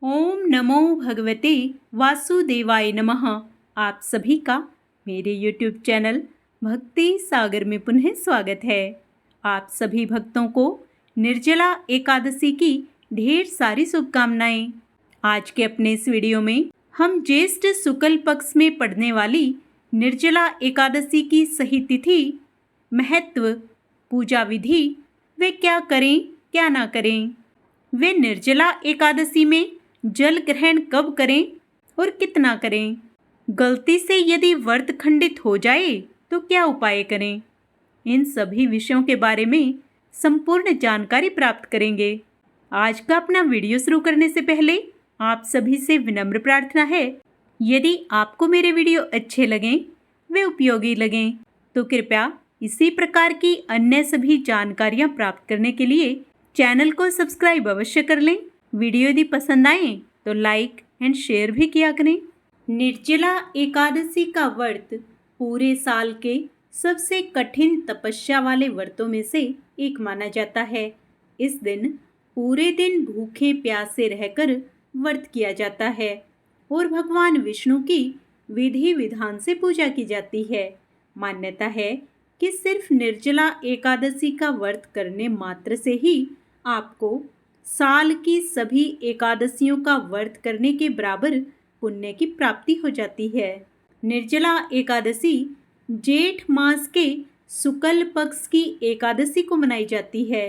ओम नमो भगवते वासुदेवाय नमः। आप सभी का मेरे YouTube चैनल भक्ति सागर में पुनः स्वागत है। आप सभी भक्तों को निर्जला एकादशी की ढेर सारी शुभकामनाएं। आज के अपने इस वीडियो में हम ज्येष्ठ शुक्ल पक्ष में पड़ने वाली निर्जला एकादशी की सही तिथि, महत्व, पूजा विधि, वे क्या करें क्या ना करें, वे निर्जला एकादशी में जल ग्रहण कब करें और कितना करें, गलती से यदि व्रत खंडित हो जाए तो क्या उपाय करें, इन सभी विषयों के बारे में संपूर्ण जानकारी प्राप्त करेंगे। आज का अपना वीडियो शुरू करने से पहले आप सभी से विनम्र प्रार्थना है, यदि आपको मेरे वीडियो अच्छे लगें, वे उपयोगी लगें, तो कृपया इसी प्रकार की अन्य सभी जानकारियां प्राप्त करने के लिए चैनल को सब्सक्राइब अवश्य कर लें। वीडियो यदि पसंद आए तो लाइक एंड शेयर भी किया करें। निर्जला एकादशी का व्रत पूरे साल के सबसे कठिन तपस्या वाले व्रतों में से एक माना जाता है। इस दिन पूरे दिन भूखे प्यासे रहकर व्रत किया जाता है और भगवान विष्णु की विधि विधान से पूजा की जाती है। मान्यता है कि सिर्फ निर्जला एकादशी का व्रत करने मात्र से ही आपको साल की सभी एकादशियों का व्रत करने के बराबर पुण्य की प्राप्ति हो जाती है। निर्जला एकादशी जेठ मास के शुक्ल पक्ष की एकादशी को मनाई जाती है।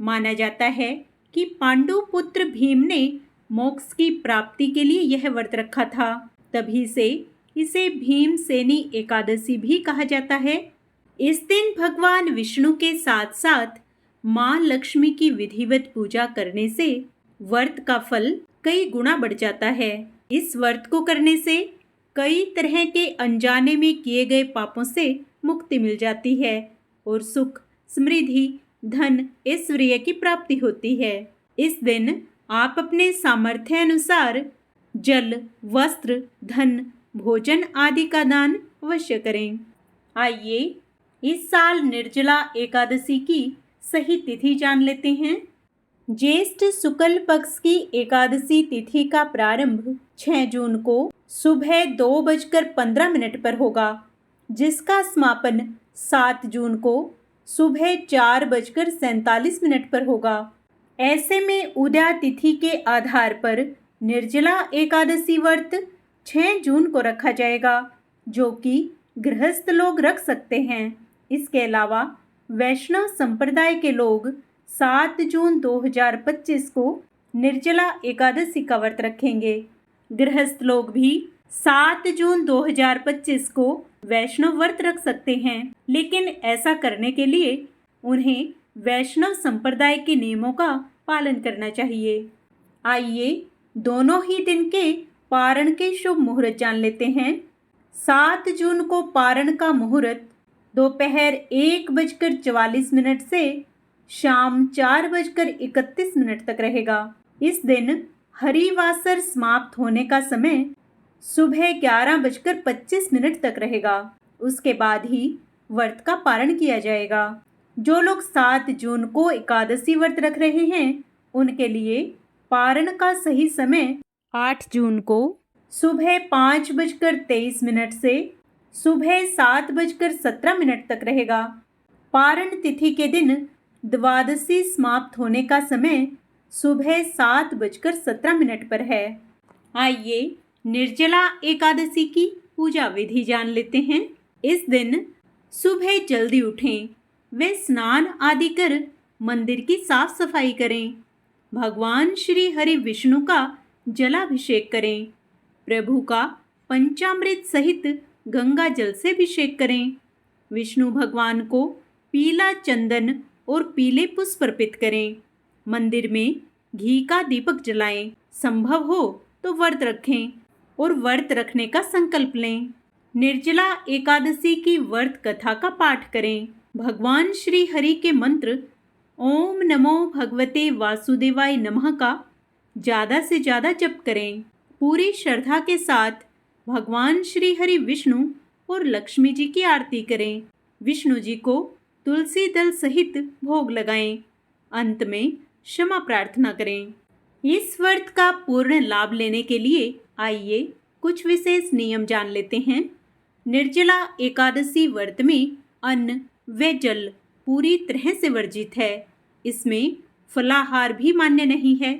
माना जाता है कि पांडु पुत्र भीम ने मोक्ष की प्राप्ति के लिए यह व्रत रखा था, तभी से इसे भीमसेनी एकादशी भी कहा जाता है। इस दिन भगवान विष्णु के साथ साथ माँ लक्ष्मी की विधिवत पूजा करने से व्रत का फल कई गुना बढ़ जाता है। इस व्रत को करने से कई तरह के अनजाने में किए गए पापों से मुक्ति मिल जाती है और सुख, समृद्धि, धन, ऐश्वर्य की प्राप्ति होती है। इस दिन आप अपने सामर्थ्य अनुसार जल, वस्त्र, धन, भोजन आदि का दान अवश्य करें। आइए इस साल निर्जला एकादशी की सही तिथि जान लेते हैं। ज्येष्ठ शुक्ल पक्ष की एकादशी तिथि का प्रारंभ 6 जून को सुबह 2:15 पर होगा, जिसका समापन 7 जून को सुबह 4:47 पर होगा। ऐसे में उदया तिथि के आधार पर निर्जला एकादशी व्रत 6 जून को रखा जाएगा, जो कि गृहस्थ लोग रख सकते हैं। इसके अलावा वैष्णव संप्रदाय के लोग 7 जून 2025 को निर्जला एकादशी का व्रत रखेंगे। गृहस्थ लोग भी 7 जून 2025 को वैष्णव व्रत रख सकते हैं, लेकिन ऐसा करने के लिए उन्हें वैष्णव संप्रदाय के नियमों का पालन करना चाहिए। आइए दोनों ही दिन के पारण के शुभ मुहूर्त जान लेते हैं। 7 जून को पारण का मुहूर्त दोपहर 1:44 से शाम 4:31 तक रहेगा। इस दिन हरिवासर समाप्त होने का समय सुबह 11:25 तक रहेगा। उसके बाद ही व्रत का पारण किया जाएगा। जो लोग 7 जून को एकादशी व्रत रख रहे हैं, उनके लिए पारण का सही समय 8 जून को सुबह 5:23 से सुबह 7:17 तक रहेगा। पारण तिथि के दिन द्वादशी समाप्त होने का समय सुबह 7:17 पर है। आइए निर्जला एकादशी की पूजा विधि जान लेते हैं। इस दिन सुबह जल्दी उठें, वे स्नान आदि कर मंदिर की साफ सफाई करें। भगवान श्री हरि विष्णु का जलाभिषेक करें। प्रभु का पंचामृत सहित गंगा जल से अभिषेक करें। विष्णु भगवान को पीला चंदन और पीले पुष्प अर्पित करें। मंदिर में घी का दीपक जलाएं। संभव हो तो व्रत रखें और व्रत रखने का संकल्प लें। निर्जला एकादशी की व्रत कथा का पाठ करें। भगवान श्री हरि के मंत्र ओम नमो भगवते वासुदेवाय नमः का ज़्यादा से ज़्यादा जप करें। पूरी श्रद्धा के साथ भगवान श्री हरि विष्णु और लक्ष्मी जी की आरती करें। विष्णु जी को तुलसी दल सहित भोग लगाएं। अंत में क्षमा प्रार्थना करें। इस व्रत का पूर्ण लाभ लेने के लिए आइए कुछ विशेष नियम जान लेते हैं। निर्जला एकादशी व्रत में अन्न व जल पूरी तरह से वर्जित है। इसमें फलाहार भी मान्य नहीं है।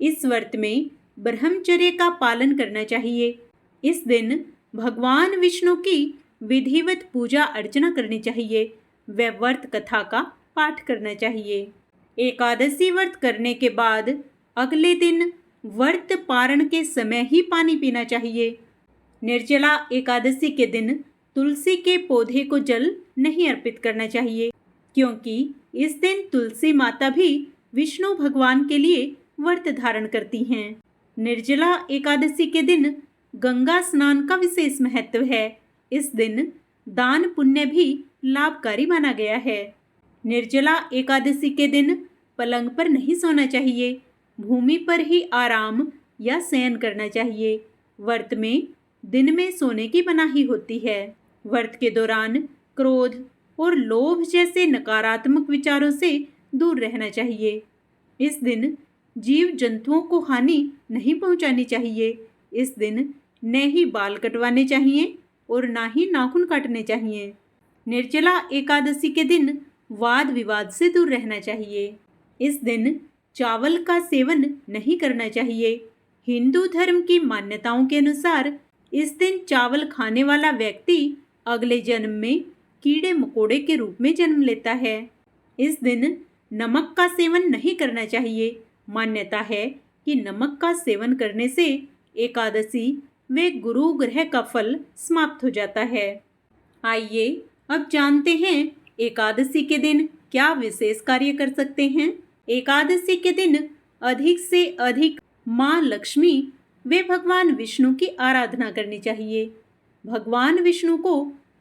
इस व्रत में ब्रह्मचर्य का पालन करना चाहिए। इस दिन भगवान विष्णु की विधिवत पूजा अर्चना करनी चाहिए व व्रत कथा का पाठ करना चाहिए। एकादशी व्रत करने के बाद अगले दिन व्रत पारण के समय ही पानी पीना चाहिए। निर्जला एकादशी के दिन तुलसी के पौधे को जल नहीं अर्पित करना चाहिए, क्योंकि इस दिन तुलसी माता भी विष्णु भगवान के लिए व्रत धारण करती हैं। निर्जला एकादशी के दिन गंगा स्नान का विशेष महत्व है। इस दिन दान पुण्य भी लाभकारी माना गया है। निर्जला एकादशी के दिन पलंग पर नहीं सोना चाहिए, भूमि पर ही आराम या शयन करना चाहिए। व्रत में दिन में सोने की मनाही होती है। व्रत के दौरान क्रोध और लोभ जैसे नकारात्मक विचारों से दूर रहना चाहिए। इस दिन जीव जंतुओं को हानि नहीं पहुंचानी चाहिए। इस दिन न ही बाल कटवाने चाहिए और ना ही नाखून काटने चाहिए। निर्जला एकादशी के दिन वाद विवाद से दूर रहना चाहिए। इस दिन चावल का सेवन नहीं करना चाहिए। हिंदू धर्म की मान्यताओं के अनुसार इस दिन चावल खाने वाला व्यक्ति अगले जन्म में कीड़े मकोड़े के रूप में जन्म लेता है। इस दिन नमक का सेवन नहीं करना चाहिए। मान्यता है कि नमक का सेवन करने से एकादशी व गुरु ग्रह का फल समाप्त हो जाता है। आइए अब जानते हैं एकादशी के दिन क्या विशेष कार्य कर सकते हैं। एकादशी के दिन अधिक से अधिक माँ लक्ष्मी व भगवान विष्णु की आराधना करनी चाहिए। भगवान विष्णु को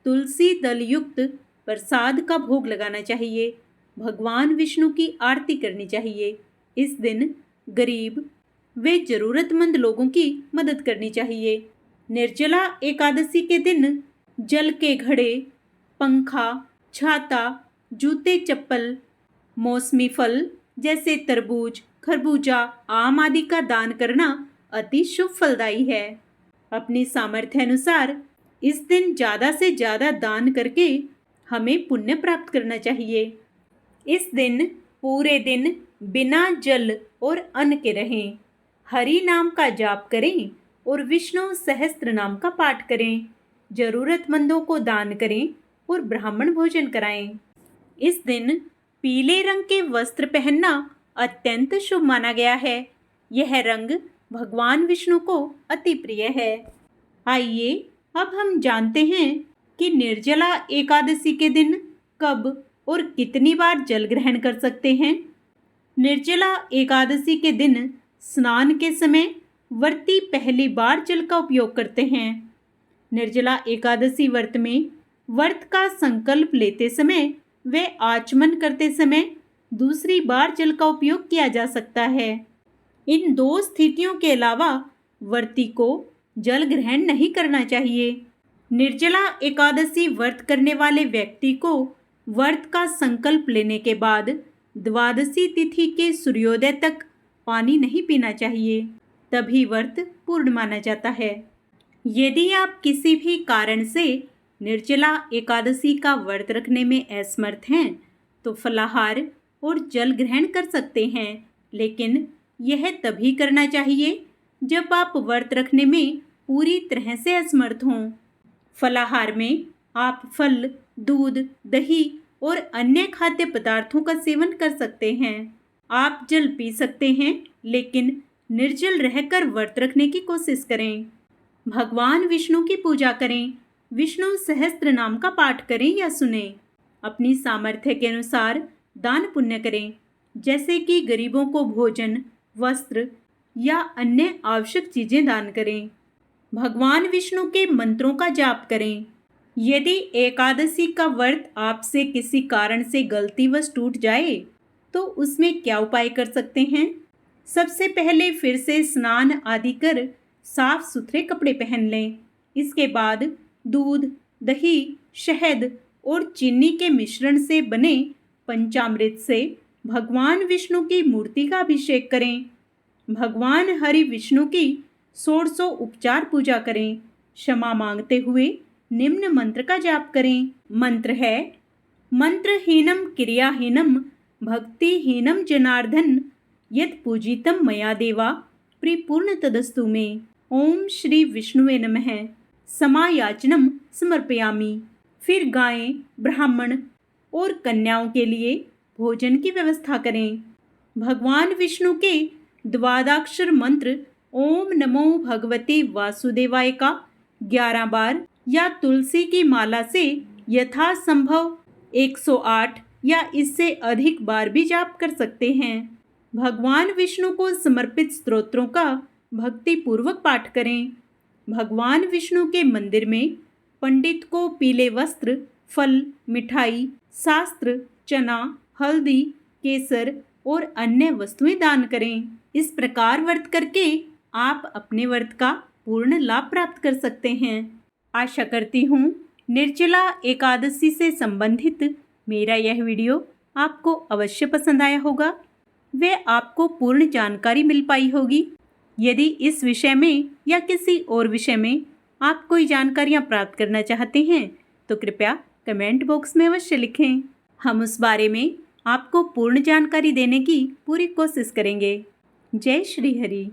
तुलसी दल युक्त प्रसाद का भोग लगाना चाहिए। भगवान विष्णु की आरती करनी चाहिए। इस दिन गरीब व जरूरतमंद लोगों की मदद करनी चाहिए। निर्जला एकादशी के दिन जल के घड़े, पंखा, छाता, जूते चप्पल, मौसमी फल जैसे तरबूज, खरबूजा, आम आदि का दान करना अति शुभ फलदायी है। अपनी सामर्थ्य अनुसार इस दिन ज़्यादा से ज़्यादा दान करके हमें पुण्य प्राप्त करना चाहिए। इस दिन पूरे दिन बिना जल और अन्न के रहें, हरि नाम का जाप करें और विष्णु सहस्त्र नाम का पाठ करें। जरूरतमंदों को दान करें और ब्राह्मण भोजन कराएं। इस दिन पीले रंग के वस्त्र पहनना अत्यंत शुभ माना गया है। यह रंग भगवान विष्णु को अति प्रिय है। आइए अब हम जानते हैं कि निर्जला एकादशी के दिन कब और कितनी बार जल ग्रहण कर सकते हैं। निर्जला एकादशी के दिन स्नान के समय व्रती पहली बार जल का उपयोग करते हैं। निर्जला एकादशी व्रत में व्रत का संकल्प लेते समय व आचमन करते समय दूसरी बार जल का उपयोग किया जा सकता है। इन दो स्थितियों के अलावा व्रती को जल ग्रहण नहीं करना चाहिए। निर्जला एकादशी व्रत करने वाले व्यक्ति को व्रत का संकल्प लेने के बाद द्वादशी तिथि के सूर्योदय तक पानी नहीं पीना चाहिए, तभी व्रत पूर्ण माना जाता है। यदि आप किसी भी कारण से निर्जला एकादशी का व्रत रखने में असमर्थ हैं तो फलाहार और जल ग्रहण कर सकते हैं, लेकिन यह तभी करना चाहिए जब आप व्रत रखने में पूरी तरह से असमर्थ हों। फलाहार में आप फल, दूध, दही और अन्य खाद्य पदार्थों का सेवन कर सकते हैं। आप जल पी सकते हैं, लेकिन निर्जल रहकर व्रत रखने की कोशिश करें। भगवान विष्णु की पूजा करें, विष्णु सहस्त्र नाम का पाठ करें या सुनें। अपनी सामर्थ्य के अनुसार दान पुण्य करें, जैसे कि गरीबों को भोजन, वस्त्र या अन्य आवश्यक चीजें दान करें। भगवान विष्णु के मंत्रों का जाप करें। यदि एकादशी का व्रत आपसे किसी कारण से गलतीवश टूट जाए तो उसमें क्या उपाय कर सकते हैं। सबसे पहले फिर से स्नान आदि कर साफ सुथरे कपड़े पहन लें। इसके बाद दूध, दही, शहद और चीनी के मिश्रण से बने पंचामृत से भगवान विष्णु की मूर्ति का अभिषेक करें। भगवान हरि विष्णु की 1600 उपचार पूजा करें। क्षमा मांगते हुए निम्न मंत्र का जाप करें। मंत्र है: मंत्रहीनम क्रियाहीनम भक्तिहीनम जनार्दन यत् पूजितम मया देवा परिपूर्ण तदस्तु मे। ओम श्री विष्णुवे नमः। समायाचनम समर्पयामि। फिर गायें, ब्राह्मण और कन्याओं के लिए भोजन की व्यवस्था करें। भगवान विष्णु के द्वादशाक्षर मंत्र ओम नमो भगवते वासुदेवाय का 11 बार या तुलसी की माला से यथासंभव 108 या इससे अधिक बार भी जाप कर सकते हैं। भगवान विष्णु को समर्पित स्तोत्रों का भक्ति पूर्वक पाठ करें। भगवान विष्णु के मंदिर में पंडित को पीले वस्त्र, फल, मिठाई, शास्त्र, चना, हल्दी, केसर और अन्य वस्तुएं दान करें। इस प्रकार व्रत करके आप अपने व्रत का पूर्ण लाभ प्राप्त कर सकते हैं। आशा करती हूँ निर्जला एकादशी से संबंधित मेरा यह वीडियो आपको अवश्य पसंद आया होगा व आपको पूर्ण जानकारी मिल पाई होगी। यदि इस विषय में या किसी और विषय में आप कोई जानकारियाँ प्राप्त करना चाहते हैं तो कृपया कमेंट बॉक्स में अवश्य लिखें। हम उस बारे में आपको पूर्ण जानकारी देने की पूरी कोशिश करेंगे। जय श्री हरि।